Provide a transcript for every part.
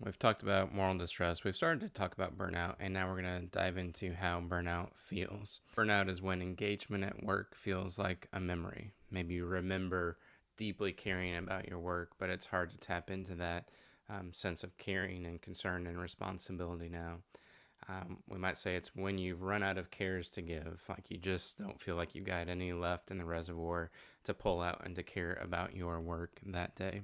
We've talked about moral distress. We've started to talk about burnout, and now we're going to dive into how burnout feels. Burnout is when engagement at work feels like a memory. Maybe you remember deeply caring about your work, but it's hard to tap into that sense of caring and concern and responsibility now. We might say it's when you've run out of cares to give, like you just don't feel like you've got any left in the reservoir to pull out and to care about your work that day.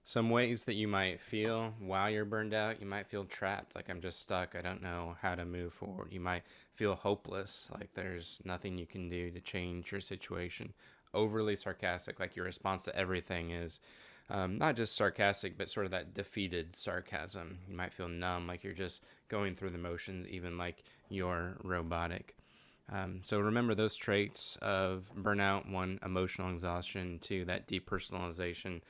Some ways that you might feel while you're burned out: you might feel trapped, like I'm just stuck, I don't know how to move forward. You might feel hopeless, like there's nothing you can do to change your situation. Overly sarcastic, like your response to everything is not just sarcastic, but sort of that defeated sarcasm. You might feel numb, like you're just going through the motions, even like you're robotic. So remember those traits of burnout: one, emotional exhaustion; two, that depersonalization,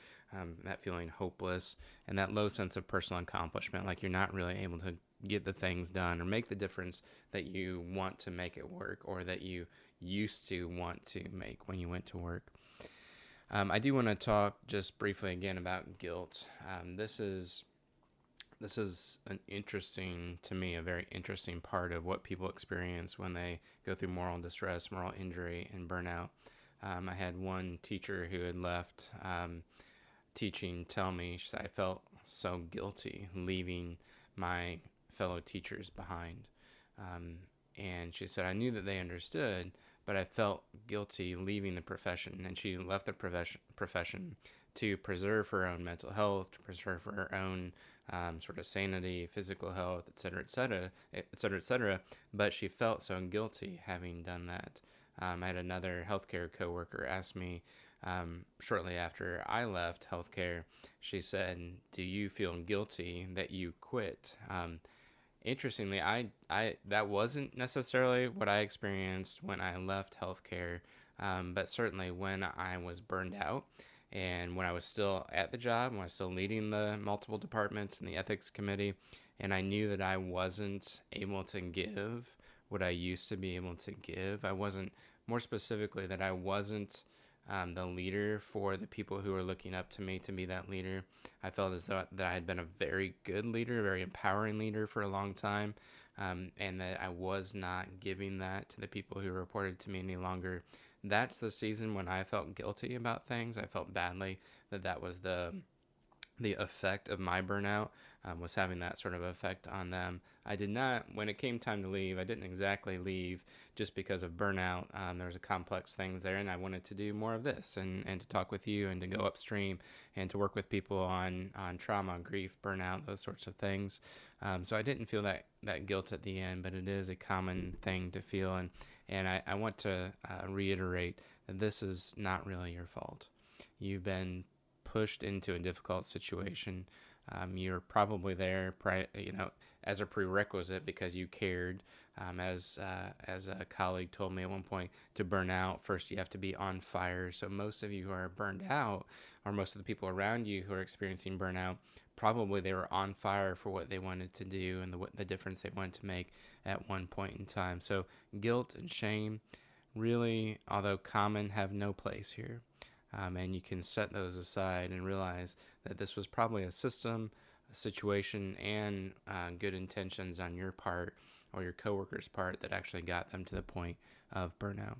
that feeling hopeless, and that low sense of personal accomplishment, like you're not really able to get the things done or make the difference that you want to make at work, or that you used to want to make when you went to work. I do want to talk just briefly again about guilt. This is an interesting, to me, a very interesting part of what people experience when they go through moral distress, moral injury, and burnout. I had one teacher who had left teaching tell me, she said, I felt so guilty leaving my fellow teachers behind. Um, and she said, I knew that they understood, but I felt guilty leaving the profession. And she left the profession to preserve her own mental health, to preserve her own sort of sanity, physical health, et cetera, et cetera, et cetera, et cetera. But she felt so guilty having done that. I had another healthcare coworker ask me shortly after I left healthcare. She said, "Do you feel guilty that you quit?" Interestingly, I that wasn't necessarily what I experienced when I left healthcare, but certainly when I was burned out and when I was still at the job, when I was still leading the multiple departments and the ethics committee, and I knew that I wasn't able to give what I used to be able to give. I wasn't, more specifically, that I wasn't the leader for the people who were looking up to me to be that leader. I felt as though that I had been a very good leader, a very empowering leader for a long time, and that I was not giving that to the people who reported to me any longer. That's the season when I felt guilty about things. I felt badly that that was the effect of my burnout, was having that sort of effect on them. I did not, when it came time to leave, I didn't exactly leave just because of burnout. There was a complex things there, and I wanted to do more of this, and to talk with you, and to go upstream, and to work with people on trauma, grief, burnout, those sorts of things. So I didn't feel that guilt at the end, but it is a common thing to feel, and I want to reiterate that this is not really your fault. You've been pushed into a difficult situation. You're probably there, as a prerequisite because you cared. As a colleague told me at one point, to burn out, first you have to be on fire. So most of you who are burned out, or most of the people around you who are experiencing burnout, probably they were on fire for what they wanted to do and the difference they wanted to make at one point in time. So guilt and shame, really, although common, have no place here. And you can set those aside and realize that this was probably a system, a situation, and good intentions on your part or your coworker's part that actually got them to the point of burnout.